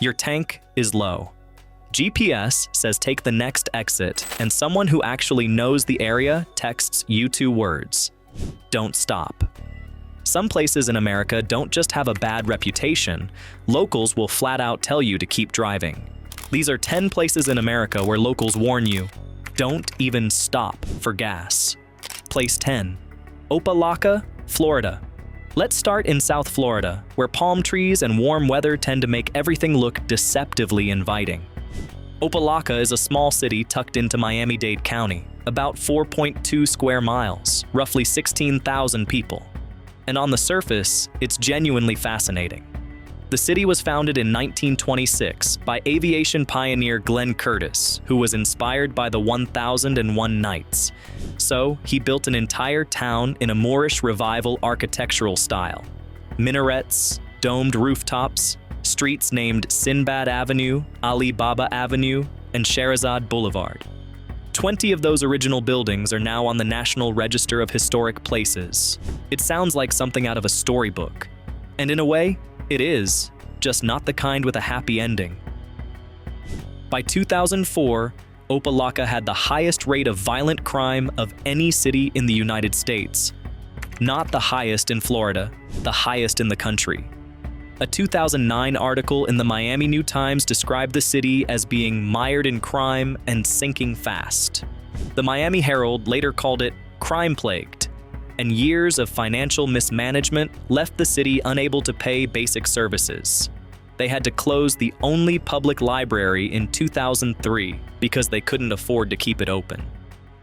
Your tank is low. GPS says take the next exit, and someone who actually knows the area texts you 2 words: don't stop. Some places in America don't just have a bad reputation, locals will flat out tell you to keep driving. These are 10 places in America where locals warn you, don't even stop for gas. Place 10, Opa-locka, Florida. Let's start in South Florida, where palm trees and warm weather tend to make everything look deceptively inviting. Opa-locka is a small city tucked into Miami-Dade County, about 4.2 square miles, roughly 16,000 people. And on the surface, it's genuinely fascinating. The city was founded in 1926 by aviation pioneer Glenn Curtis, who was inspired by the 1001 Nights. So, he built an entire town in a Moorish Revival architectural style. Minarets, domed rooftops, streets named Sinbad Avenue, Ali Baba Avenue, and Sherazad Boulevard. 20 of those original buildings are now on the National Register of Historic Places. It sounds like something out of a storybook. And in a way, it is, just not the kind with a happy ending. By 2004, Opa-locka had the highest rate of violent crime of any city in the United States. Not the highest in Florida, the highest in the country. A 2009 article in the Miami New Times described the city as being mired in crime and sinking fast. The Miami Herald later called it crime-plagued, and years of financial mismanagement left the city unable to pay basic services. They had to close the only public library in 2003 because they couldn't afford to keep it open.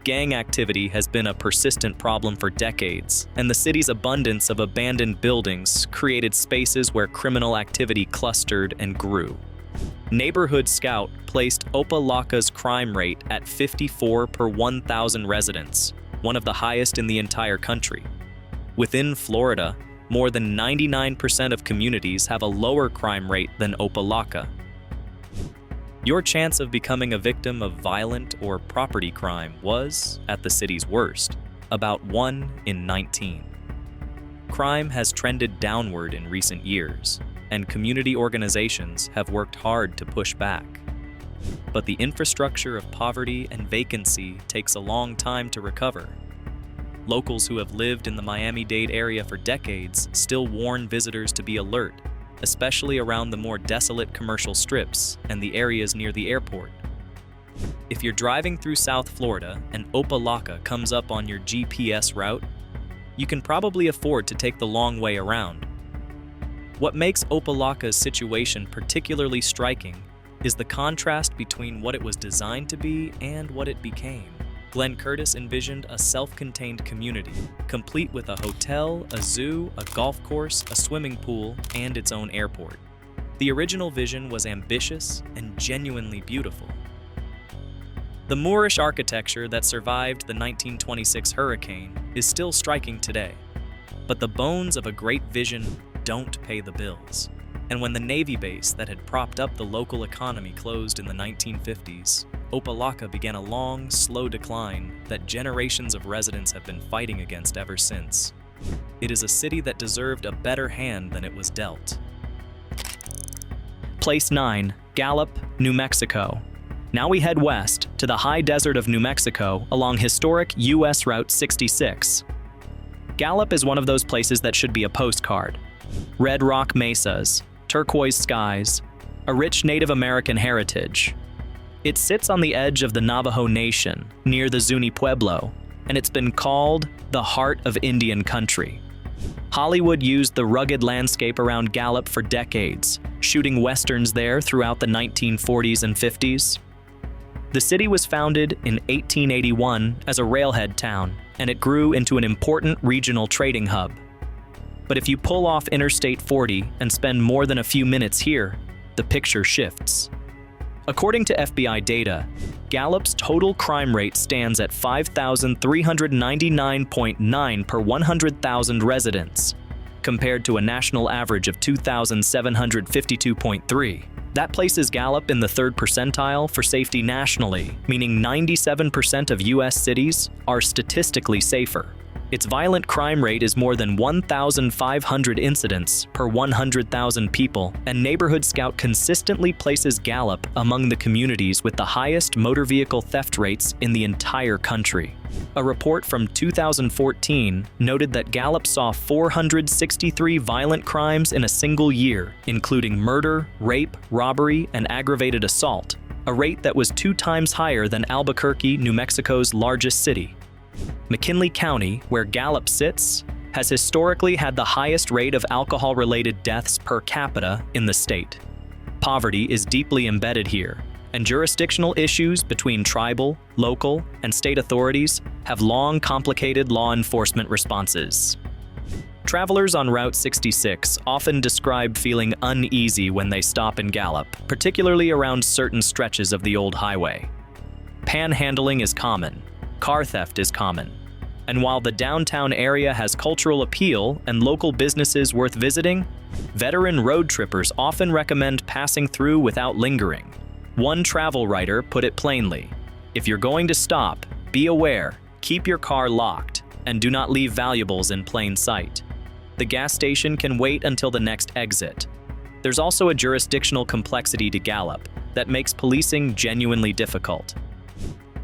Gang activity has been a persistent problem for decades, and the city's abundance of abandoned buildings created spaces where criminal activity clustered and grew. Neighborhood Scout placed Opa-locka's crime rate at 54 per 1,000 residents, one of the highest in the entire country. Within Florida, more than 99% of communities have a lower crime rate than Opa-locka. Your chance of becoming a victim of violent or property crime was, at the city's worst, about 1 in 19. Crime has trended downward in recent years, and community organizations have worked hard to push back. But the infrastructure of poverty and vacancy takes a long time to recover. Locals who have lived in the Miami-Dade area for decades still warn visitors to be alert, especially around the more desolate commercial strips and the areas near the airport. If you're driving through South Florida and Opa-locka comes up on your GPS route, you can probably afford to take the long way around. What makes Opa-locka's situation particularly striking is the contrast between what it was designed to be and what it became. Glenn Curtis envisioned a self-contained community, complete with a hotel, a zoo, a golf course, a swimming pool, and its own airport. The original vision was ambitious and genuinely beautiful. The Moorish architecture that survived the 1926 hurricane is still striking today, but the bones of a great vision don't pay the bills. And when the Navy base that had propped up the local economy closed in the 1950s, Opa-locka began a long, slow decline that generations of residents have been fighting against ever since. It is a city that deserved a better hand than it was dealt. Place 9, Gallup, New Mexico. Now we head west to the high desert of New Mexico along historic US Route 66. Gallup is one of those places that should be a postcard. Red rock mesas, turquoise skies, a rich Native American heritage. It sits on the edge of the Navajo Nation, near the Zuni Pueblo, and it's been called the heart of Indian country. Hollywood used the rugged landscape around Gallup for decades, shooting westerns there throughout the 1940s and 50s. The city was founded in 1881 as a railhead town, and it grew into an important regional trading hub. But if you pull off Interstate 40 and spend more than a few minutes here, the picture shifts. According to FBI data, Gallup's total crime rate stands at 5,399.9 per 100,000 residents, compared to a national average of 2,752.3. That places Gallup in the 3rd percentile for safety nationally, meaning 97% of US cities are statistically safer. Its violent crime rate is more than 1,500 incidents per 100,000 people, and Neighborhood Scout consistently places Gallup among the communities with the highest motor vehicle theft rates in the entire country. A report from 2014 noted that Gallup saw 463 violent crimes in a single year, including murder, rape, robbery, and aggravated assault, a rate that was 2 times higher than Albuquerque, New Mexico's largest city. McKinley County, where Gallup sits, has historically had the highest rate of alcohol-related deaths per capita in the state. Poverty is deeply embedded here, and jurisdictional issues between tribal, local, and state authorities have long complicated law enforcement responses. Travelers on Route 66 often describe feeling uneasy when they stop in Gallup, particularly around certain stretches of the old highway. Panhandling is common. Car theft is common. And while the downtown area has cultural appeal and local businesses worth visiting, veteran road trippers often recommend passing through without lingering. One travel writer put it plainly: if you're going to stop, be aware, keep your car locked, and do not leave valuables in plain sight. The gas station can wait until the next exit. There's also a jurisdictional complexity to Gallup that makes policing genuinely difficult.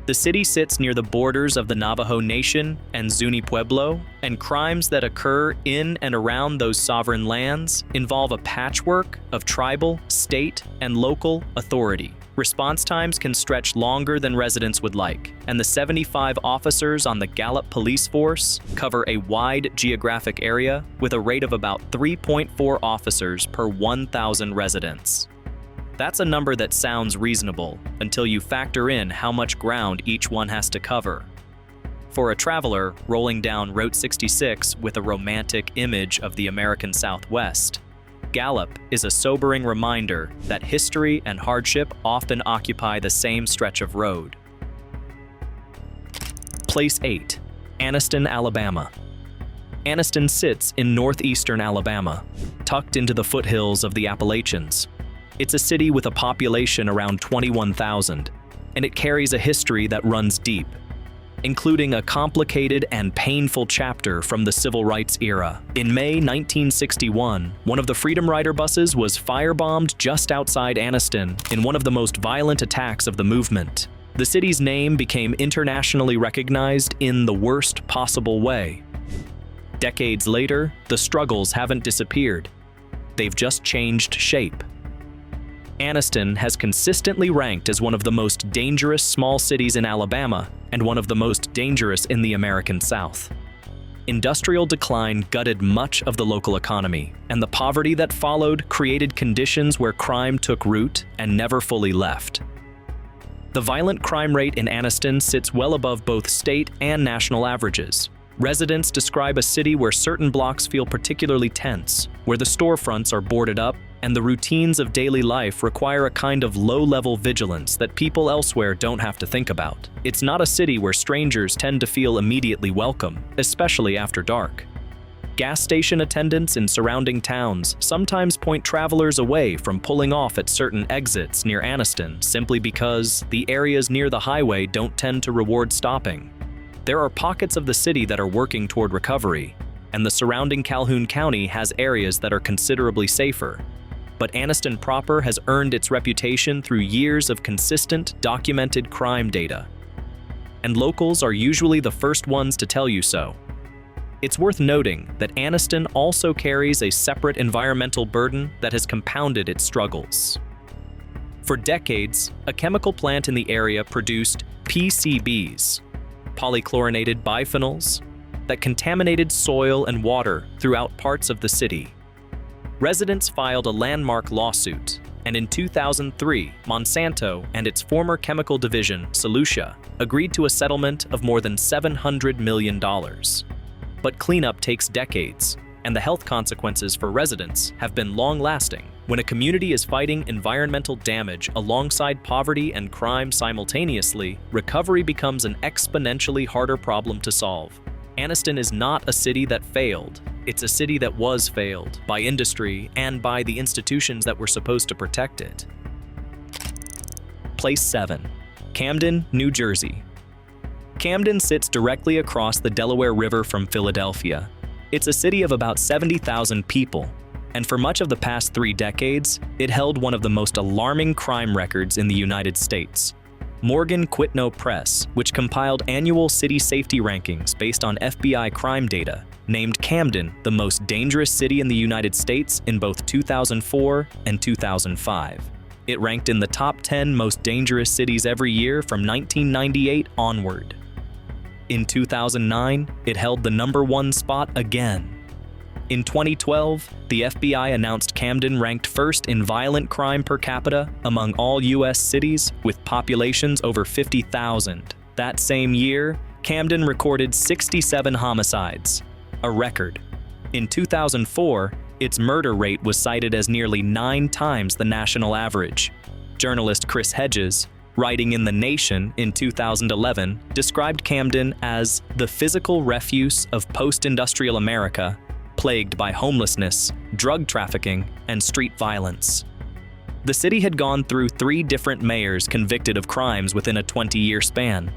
The city sits near the borders of the Navajo Nation and Zuni Pueblo, and crimes that occur in and around those sovereign lands involve a patchwork of tribal, state, and local authority. Response times can stretch longer than residents would like, and the 75 officers on the Gallup police force cover a wide geographic area with a rate of about 3.4 officers per 1,000 residents. That's a number that sounds reasonable until you factor in how much ground each one has to cover. For a traveler rolling down Route 66 with a romantic image of the American Southwest, Gallup is a sobering reminder that history and hardship often occupy the same stretch of road. Place 8. Anniston, Alabama. Anniston sits in northeastern Alabama, tucked into the foothills of the Appalachians. It's a city with a population around 21,000, and it carries a history that runs deep, including a complicated and painful chapter from the Civil Rights era. In May 1961, one of the Freedom Rider buses was firebombed just outside Anniston in one of the most violent attacks of the movement. The city's name became internationally recognized in the worst possible way. Decades later, the struggles haven't disappeared. They've just changed shape. Anniston has consistently ranked as one of the most dangerous small cities in Alabama and one of the most dangerous in the American South. Industrial decline gutted much of the local economy, and the poverty that followed created conditions where crime took root and never fully left. The violent crime rate in Anniston sits well above both state and national averages. Residents describe a city where certain blocks feel particularly tense, where the storefronts are boarded up, and the routines of daily life require a kind of low-level vigilance that people elsewhere don't have to think about. It's not a city where strangers tend to feel immediately welcome, especially after dark. Gas station attendants in surrounding towns sometimes point travelers away from pulling off at certain exits near Anniston simply because the areas near the highway don't tend to reward stopping. There are pockets of the city that are working toward recovery, and the surrounding Calhoun County has areas that are considerably safer. But Anniston proper has earned its reputation through years of consistent, documented crime data. And locals are usually the first ones to tell you so. It's worth noting that Anniston also carries a separate environmental burden that has compounded its struggles. For decades, a chemical plant in the area produced PCBs, polychlorinated biphenyls, that contaminated soil and water throughout parts of the city. Residents filed a landmark lawsuit, and in 2003, Monsanto and its former chemical division, Solutia, agreed to a settlement of more than $700 million. But cleanup takes decades, and the health consequences for residents have been long-lasting. When a community is fighting environmental damage alongside poverty and crime simultaneously, recovery becomes an exponentially harder problem to solve. Anniston is not a city that failed. It's a city that was failed by industry and by the institutions that were supposed to protect it. Place 7. Camden, New Jersey. Camden sits directly across the Delaware River from Philadelphia. It's a city of about 70,000 people, and for much of the past 3 decades, it held one of the most alarming crime records in the United States. Morgan Quitno Press, which compiled annual city safety rankings based on FBI crime data, named Camden the most dangerous city in the United States in both 2004 and 2005. It ranked in the top 10 most dangerous cities every year from 1998 onward. In 2009, it held the #1 spot again. In 2012, the FBI announced Camden ranked first in violent crime per capita among all U.S. cities with populations over 50,000. That same year, Camden recorded 67 homicides, a record. In 2004, its murder rate was cited as nearly 9 times the national average. Journalist Chris Hedges, writing in The Nation in 2011, described Camden as the physical refuse of post-industrial America, plagued by homelessness, drug trafficking, and street violence. The city had gone through 3 different mayors convicted of crimes within a 20-year span.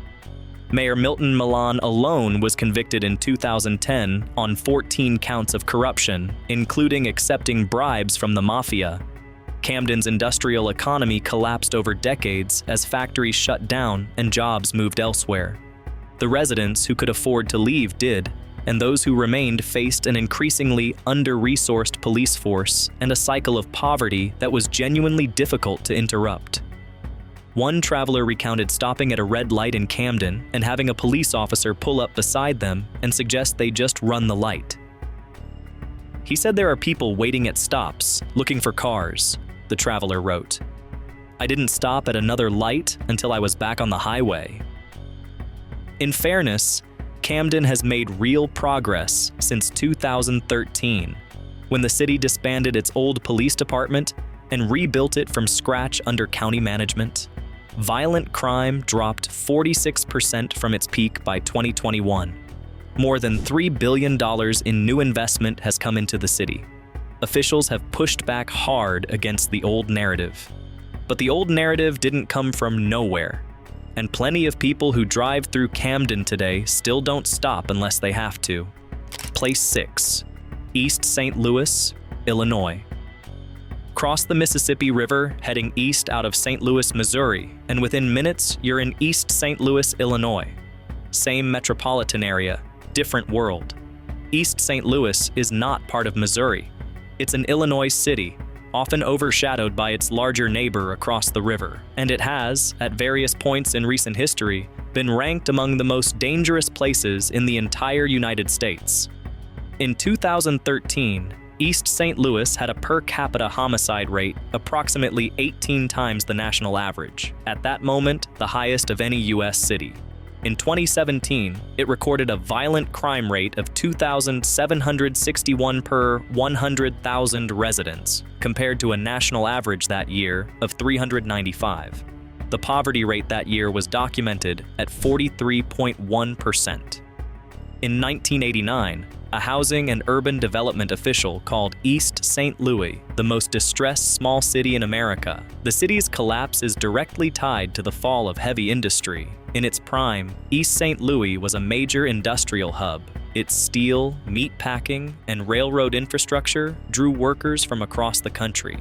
Mayor Milton Milan alone was convicted in 2010 on 14 counts of corruption, including accepting bribes from the mafia. Camden's industrial economy collapsed over decades as factories shut down and jobs moved elsewhere. The residents who could afford to leave did, and those who remained faced an increasingly under-resourced police force and a cycle of poverty that was genuinely difficult to interrupt. One traveler recounted stopping at a red light in Camden and having a police officer pull up beside them and suggest they just run the light. He said there are people waiting at stops, looking for cars, the traveler wrote. I didn't stop at another light until I was back on the highway. In fairness, Camden has made real progress since 2013, when the city disbanded its old police department and rebuilt it from scratch under county management. Violent crime dropped 46% from its peak by 2021. More than $3 billion in new investment has come into the city. Officials have pushed back hard against the old narrative. But the old narrative didn't come from nowhere. And plenty of people who drive through Camden today still don't stop unless they have to. Place 6, East St. Louis, Illinois. Cross the Mississippi River heading east out of St. Louis, Missouri, and within minutes you're in East St. Louis, Illinois. Same metropolitan area, different world. East St. Louis is not part of Missouri. It's an Illinois city, often overshadowed by its larger neighbor across the river, and it has, at various points in recent history, been ranked among the most dangerous places in the entire United States. In 2013, East St. Louis had a per capita homicide rate approximately 18 times the national average, at that moment the highest of any U.S. city. In 2017, it recorded a violent crime rate of 2,761 per 100,000 residents, compared to a national average that year of 395. The poverty rate that year was documented at 43.1%. In 1989, a housing and urban development official called East St. Louis the most distressed small city in America. The city's collapse is directly tied to the fall of heavy industry. In its prime, East St. Louis was a major industrial hub. Its steel, meat packing, and railroad infrastructure drew workers from across the country.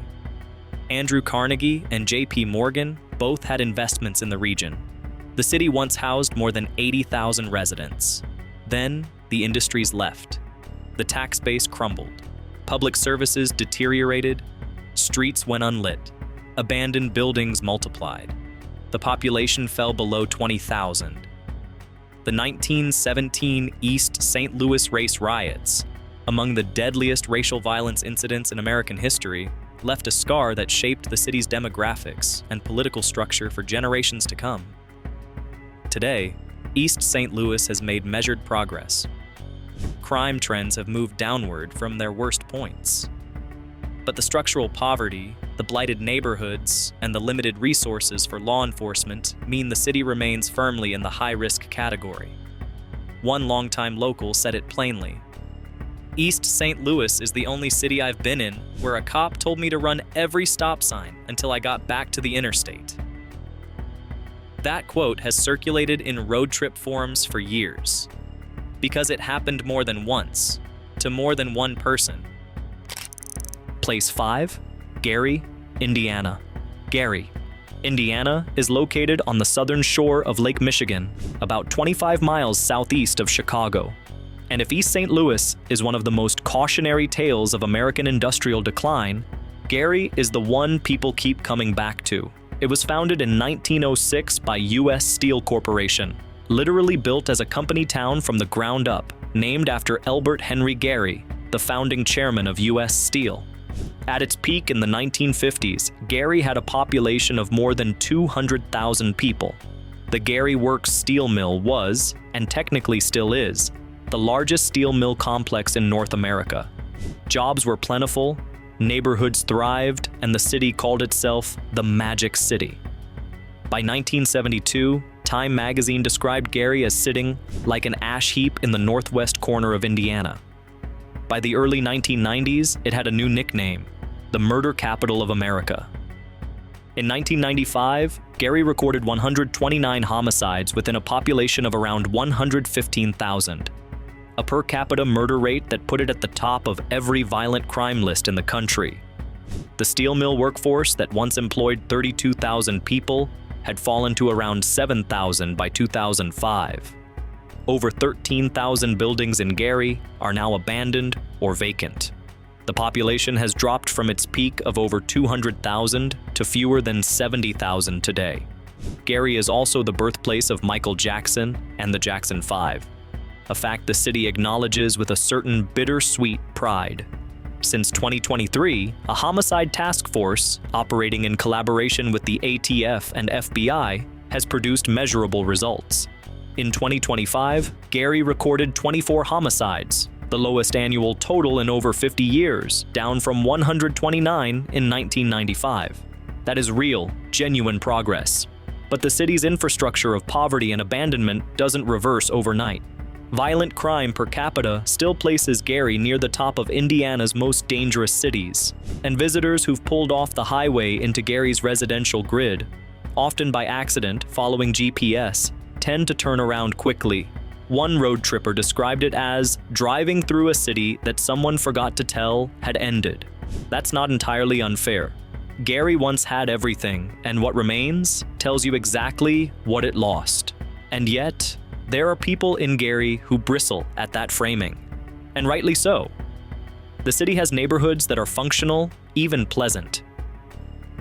Andrew Carnegie and J.P. Morgan both had investments in the region. The city once housed more than 80,000 residents. Then, the industries left. The tax base crumbled. Public services deteriorated. Streets went unlit. Abandoned buildings multiplied. The population fell below 20,000. The 1917 East St. Louis race riots, among the deadliest racial violence incidents in American history, left a scar that shaped the city's demographics and political structure for generations to come. Today, East St. Louis has made measured progress. Crime trends have moved downward from their worst points. But the structural poverty, the blighted neighborhoods, and the limited resources for law enforcement mean the city remains firmly in the high-risk category. One longtime local said it plainly. East St. Louis is the only city I've been in where a cop told me to run every stop sign until I got back to the interstate. That quote has circulated in road trip forums for years, because it happened more than once, to more than one person. Place 5, Gary, Indiana. Gary, Indiana is located on the southern shore of Lake Michigan, about 25 miles southeast of Chicago. And if East St. Louis is one of the most cautionary tales of American industrial decline, Gary is the one people keep coming back to. It was founded in 1906 by U.S. Steel Corporation, literally built as a company town from the ground up, named after Elbert Henry Gary, the founding chairman of U.S. Steel. At its peak in the 1950s, Gary had a population of more than 200,000 people. The Gary Works steel mill was, and technically still is, the largest steel mill complex in North America. Jobs were plentiful, neighborhoods thrived, and the city called itself the Magic City. By 1972, Time magazine described Gary as sitting like an ash heap in the northwest corner of Indiana. By the early 1990s, it had a new nickname, the murder capital of America. In 1995, Gary recorded 129 homicides within a population of around 115,000, a per capita murder rate that put it at the top of every violent crime list in the country. The steel mill workforce that once employed 32,000 people had fallen to around 7,000 by 2005. Over 13,000 buildings in Gary are now abandoned or vacant. The population has dropped from its peak of over 200,000 to fewer than 70,000 today. Gary is also the birthplace of Michael Jackson and the Jackson 5, a fact the city acknowledges with a certain bittersweet pride. Since 2023, a homicide task force, operating in collaboration with the ATF and FBI, has produced measurable results. In 2025, Gary recorded 24 homicides, the lowest annual total in over 50 years, down from 129 in 1995. That is real, genuine progress. But the city's infrastructure of poverty and abandonment doesn't reverse overnight. Violent crime per capita still places Gary near the top of Indiana's most dangerous cities, and visitors who've pulled off the highway into Gary's residential grid, often by accident following GPS, tend to turn around quickly. One road tripper described it as driving through a city that someone forgot to tell had ended. That's not entirely unfair. Gary once had everything, and what remains tells you exactly what it lost. And yet, there are people in Gary who bristle at that framing, and rightly so. The city has neighborhoods that are functional, even pleasant.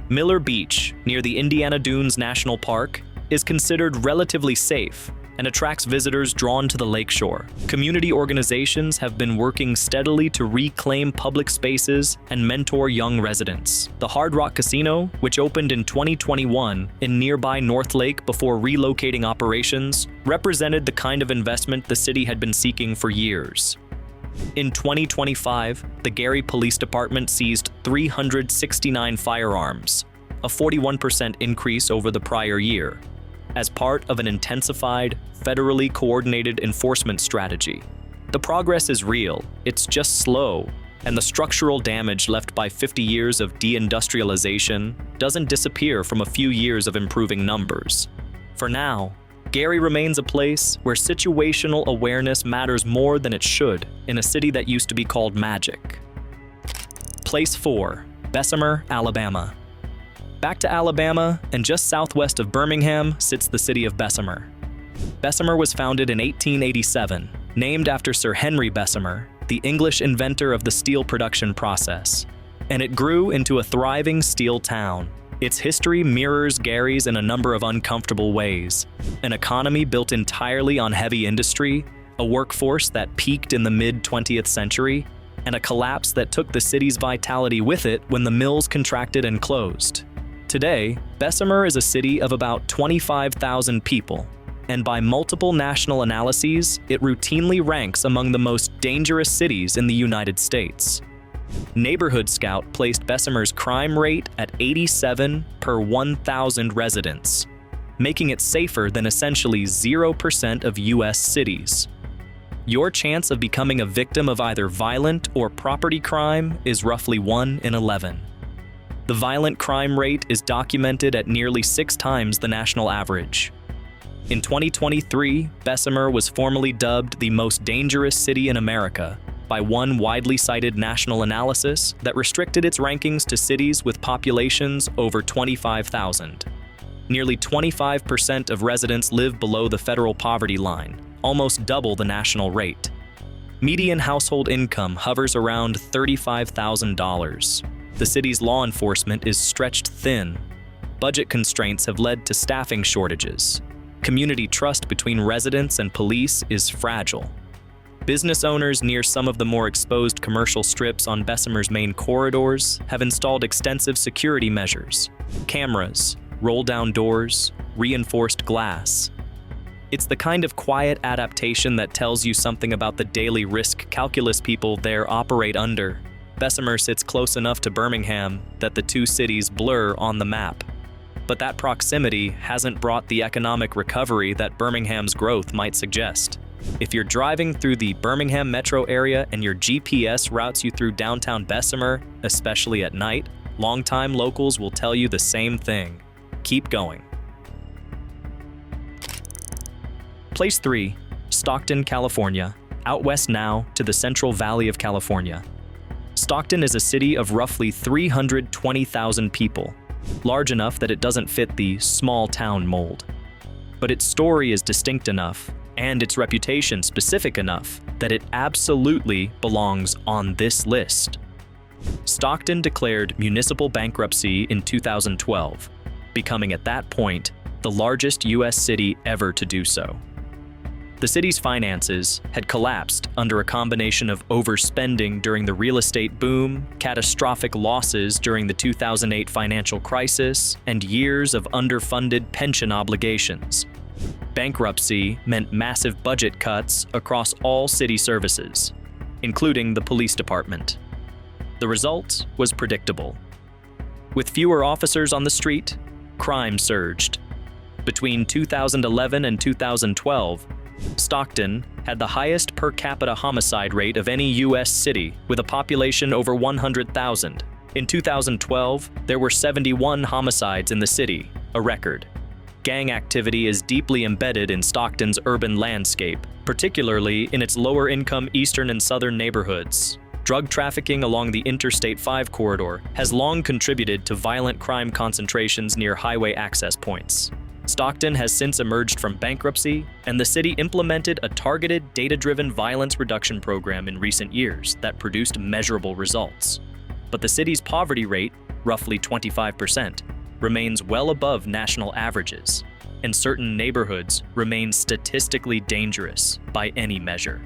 Miller Beach, near the Indiana Dunes National Park, is considered relatively safe and attracts visitors drawn to the lakeshore. Community organizations have been working steadily to reclaim public spaces and mentor young residents. The Hard Rock Casino, which opened in 2021 in nearby North Lake before relocating operations, represented the kind of investment the city had been seeking for years. In 2025, the Gary Police Department seized 369 firearms, a 41% increase over the prior year, as part of an intensified, federally coordinated enforcement strategy. The progress is real, it's just slow, and the structural damage left by 50 years of deindustrialization doesn't disappear from a few years of improving numbers. For now, Gary remains a place where situational awareness matters more than it should in a city that used to be called Magic. Place 4, Bessemer, Alabama. Back to Alabama, and just southwest of Birmingham sits the city of Bessemer. Bessemer was founded in 1887, named after Sir Henry Bessemer, the English inventor of the steel production process, and it grew into a thriving steel town. Its history mirrors Gary's in a number of uncomfortable ways. An economy built entirely on heavy industry, a workforce that peaked in the mid-20th century, and a collapse that took the city's vitality with it when the mills contracted and closed. Today, Bessemer is a city of about 25,000 people, and by multiple national analyses, it routinely ranks among the most dangerous cities in the United States. Neighborhood Scout placed Bessemer's crime rate at 87 per 1,000 residents, making it safer than essentially 0% of U.S. cities. Your chance of becoming a victim of either violent or property crime is roughly 1 in 11. The violent crime rate is documented at nearly 6 times the national average. In 2023, Bessemer was formally dubbed the most dangerous city in America by one widely cited national analysis that restricted its rankings to cities with populations over 25,000. Nearly 25% of residents live below the federal poverty line, almost double the national rate. Median household income hovers around $35,000. The city's law enforcement is stretched thin. Budget constraints have led to staffing shortages. Community trust between residents and police is fragile. Business owners near some of the more exposed commercial strips on Bessemer's main corridors have installed extensive security measures: cameras, roll-down doors, reinforced glass. It's the kind of quiet adaptation that tells you something about the daily risk calculus people there operate under. Bessemer sits close enough to Birmingham that the two cities blur on the map. But that proximity hasn't brought the economic recovery that Birmingham's growth might suggest. If you're driving through the Birmingham metro area and your GPS routes you through downtown Bessemer, especially at night, longtime locals will tell you the same thing. Keep going. Place 3, Stockton, California, out west now to the Central Valley of California. Stockton is a city of roughly 320,000 people, large enough that it doesn't fit the small town mold. But its story is distinct enough, and its reputation specific enough, that it absolutely belongs on this list. Stockton declared municipal bankruptcy in 2012, becoming at that point the largest U.S. city ever to do so. The city's finances had collapsed under a combination of overspending during the real estate boom, catastrophic losses during the 2008 financial crisis, and years of underfunded pension obligations. Bankruptcy meant massive budget cuts across all city services, including the police department. The result was predictable. With fewer officers on the street, crime surged. Between 2011 and 2012, Stockton had the highest per capita homicide rate of any U.S. city, with a population over 100,000. In 2012, there were 71 homicides in the city, a record. Gang activity is deeply embedded in Stockton's urban landscape, particularly in its lower-income eastern and southern neighborhoods. Drug trafficking along the Interstate 5 corridor has long contributed to violent crime concentrations near highway access points. Stockton has since emerged from bankruptcy, and the city implemented a targeted, data-driven violence reduction program in recent years that produced measurable results. But the city's poverty rate, roughly 25%, remains well above national averages, and certain neighborhoods remain statistically dangerous by any measure.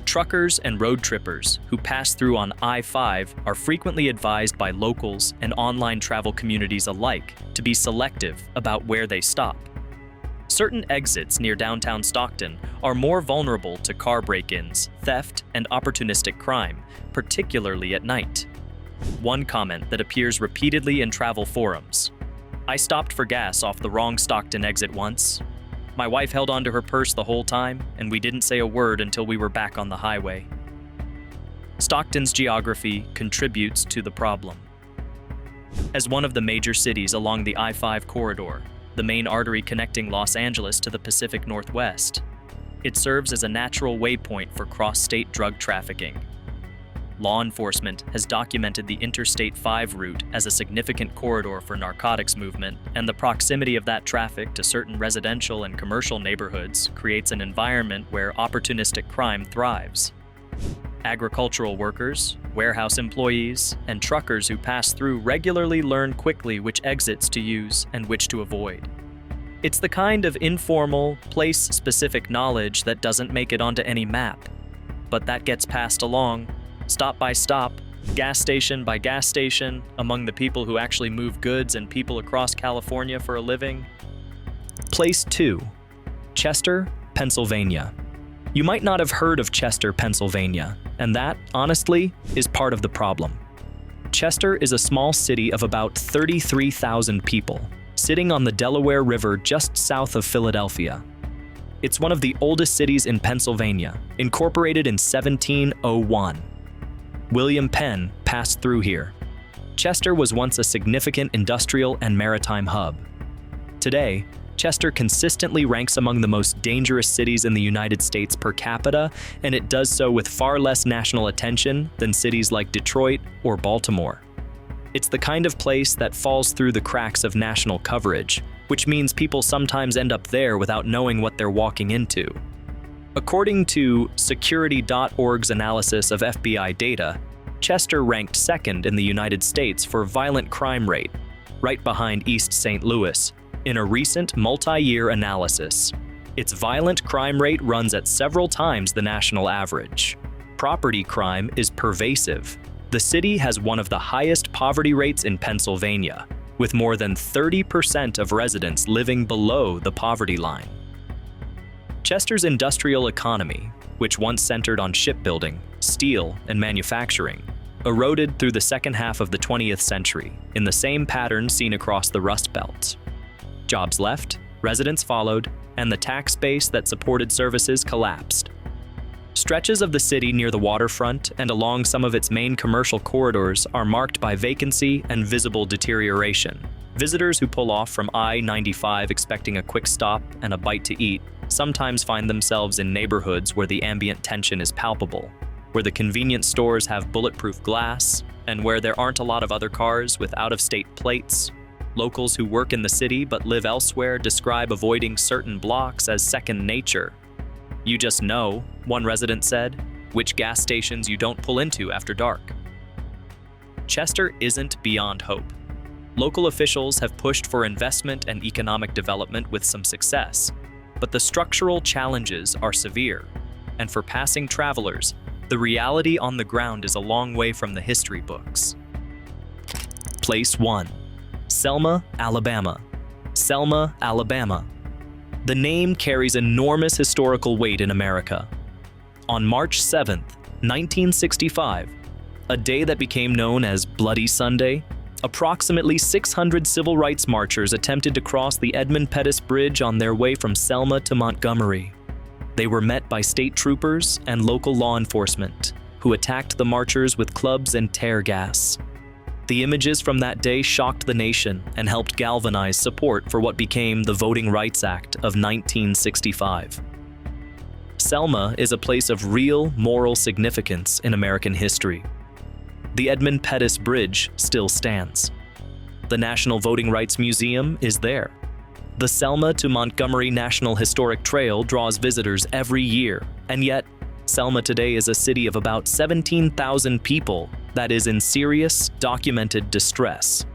Truckers and road trippers who pass through on I-5 are frequently advised by locals and online travel communities alike to be selective about where they stop. Certain exits near downtown Stockton are more vulnerable to car break-ins, theft, and opportunistic crime, particularly at night. One comment that appears repeatedly in travel forums: "I stopped for gas off the wrong Stockton exit once. My wife held onto her purse the whole time, and we didn't say a word until we were back on the highway." Stockton's geography contributes to the problem. As one of the major cities along the I-5 corridor, the main artery connecting Los Angeles to the Pacific Northwest, it serves as a natural waypoint for cross-state drug trafficking. Law enforcement has documented the Interstate 5 route as a significant corridor for narcotics movement, and the proximity of that traffic to certain residential and commercial neighborhoods creates an environment where opportunistic crime thrives. Agricultural workers, warehouse employees, and truckers who pass through regularly learn quickly which exits to use and which to avoid. It's the kind of informal, place-specific knowledge that doesn't make it onto any map, but that gets passed along, stop by stop, gas station by gas station, among the people who actually move goods and people across California for a living. Place 2, Chester, Pennsylvania. You might not have heard of Chester, Pennsylvania, and that, honestly, is part of the problem. Chester is a small city of about 33,000 people, sitting on the Delaware River just south of Philadelphia. It's one of the oldest cities in Pennsylvania, incorporated in 1701. William Penn passed through here. Chester was once a significant industrial and maritime hub. Today, Chester consistently ranks among the most dangerous cities in the United States per capita, and it does so with far less national attention than cities like Detroit or Baltimore. It's the kind of place that falls through the cracks of national coverage, which means people sometimes end up there without knowing what they're walking into. According to Security.org's analysis of FBI data, Chester ranked second in the United States for violent crime rate, right behind East St. Louis, in a recent multi-year analysis. Its violent crime rate runs at several times the national average. Property crime is pervasive. The city has one of the highest poverty rates in Pennsylvania, with more than 30% of residents living below the poverty line. Chester's industrial economy, which once centered on shipbuilding, steel, and manufacturing, eroded through the second half of the 20th century in the same pattern seen across the Rust Belt. Jobs left, residents followed, and the tax base that supported services collapsed. Stretches of the city near the waterfront and along some of its main commercial corridors are marked by vacancy and visible deterioration. Visitors who pull off from I-95 expecting a quick stop and a bite to eat sometimes find themselves in neighborhoods where the ambient tension is palpable, where the convenience stores have bulletproof glass, and where there aren't a lot of other cars with out-of-state plates. Locals who work in the city but live elsewhere describe avoiding certain blocks as second nature. "You just know," one resident said, "which gas stations you don't pull into after dark." Chester isn't beyond hope. Local officials have pushed for investment and economic development with some success, but the structural challenges are severe, and for passing travelers, the reality on the ground is a long way from the history books. Place 1. Selma, Alabama. Selma, Alabama. The name carries enormous historical weight in America. On March 7th, 1965, a day that became known as Bloody Sunday, approximately 600 civil rights marchers attempted to cross the Edmund Pettus Bridge on their way from Selma to Montgomery. They were met by state troopers and local law enforcement, who attacked the marchers with clubs and tear gas. The images from that day shocked the nation and helped galvanize support for what became the Voting Rights Act of 1965. Selma is a place of real moral significance in American history. The Edmund Pettus Bridge still stands. The National Voting Rights Museum is there. The Selma to Montgomery National Historic Trail draws visitors every year, and yet, Selma today is a city of about 17,000 people that is in serious, documented distress.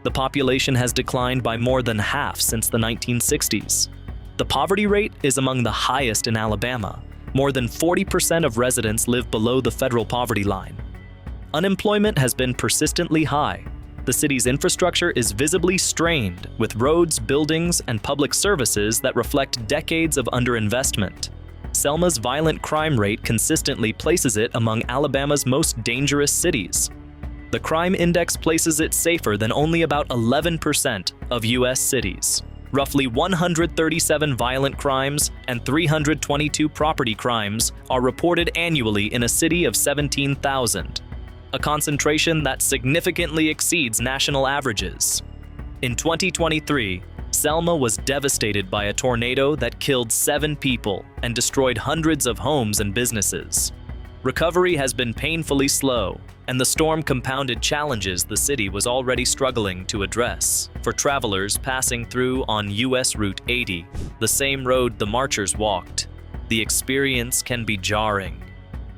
The population has declined by more than half since the 1960s. The poverty rate is among the highest in Alabama. More than 40% of residents live below the federal poverty line. Unemployment has been persistently high. The city's infrastructure is visibly strained, with roads, buildings, and public services that reflect decades of underinvestment. Selma's violent crime rate consistently places it among Alabama's most dangerous cities. The crime index places it safer than only about 11% of U.S. cities. Roughly 137 violent crimes and 322 property crimes are reported annually in a city of 17,000, a concentration that significantly exceeds national averages. In 2023, Selma was devastated by a tornado that killed 7 people and destroyed hundreds of homes and businesses. Recovery has been painfully slow, and the storm compounded challenges the city was already struggling to address. For travelers passing through on US Route 80, the same road the marchers walked, the experience can be jarring.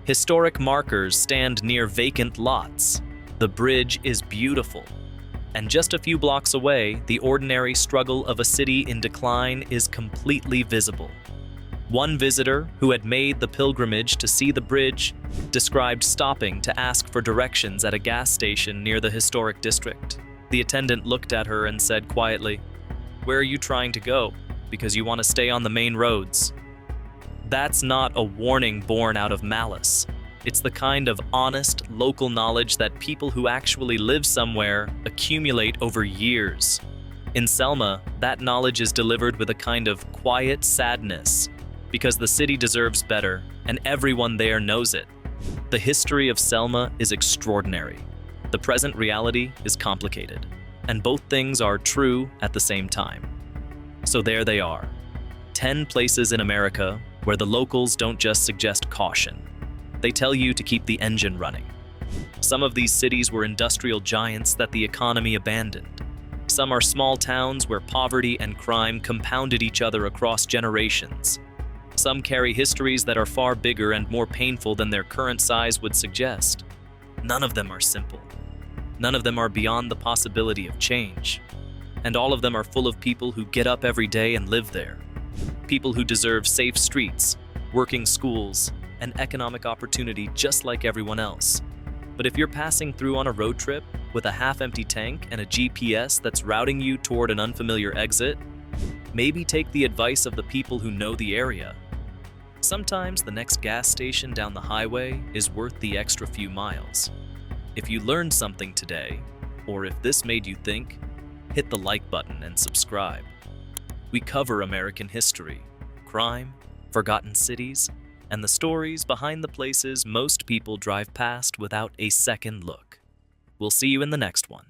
Historic markers stand near vacant lots. The bridge is beautiful. And just a few blocks away, the ordinary struggle of a city in decline is completely visible. One visitor, who had made the pilgrimage to see the bridge, described stopping to ask for directions at a gas station near the historic district. The attendant looked at her and said quietly, "Where are you trying to go? Because you want to stay on the main roads." That's not a warning born out of malice. It's the kind of honest, local knowledge that people who actually live somewhere accumulate over years. In Selma, that knowledge is delivered with a kind of quiet sadness, because the city deserves better, and everyone there knows it. The history of Selma is extraordinary. The present reality is complicated, and both things are true at the same time. So there they are, 10 places in America where the locals don't just suggest caution. They tell you to keep the engine running. Some of these cities were industrial giants that the economy abandoned. Some are small towns where poverty and crime compounded each other across generations. Some carry histories that are far bigger and more painful than their current size would suggest. None of them are simple. None of them are beyond the possibility of change. And all of them are full of people who get up every day and live there. People who deserve safe streets, working schools, and economic opportunity just like everyone else. But if you're passing through on a road trip with a half-empty tank and a GPS that's routing you toward an unfamiliar exit, maybe take the advice of the people who know the area. Sometimes the next gas station down the highway is worth the extra few miles. If you learned something today, or if this made you think, hit the like button and subscribe. We cover American history, crime, forgotten cities, and the stories behind the places most people drive past without a second look. We'll see you in the next one.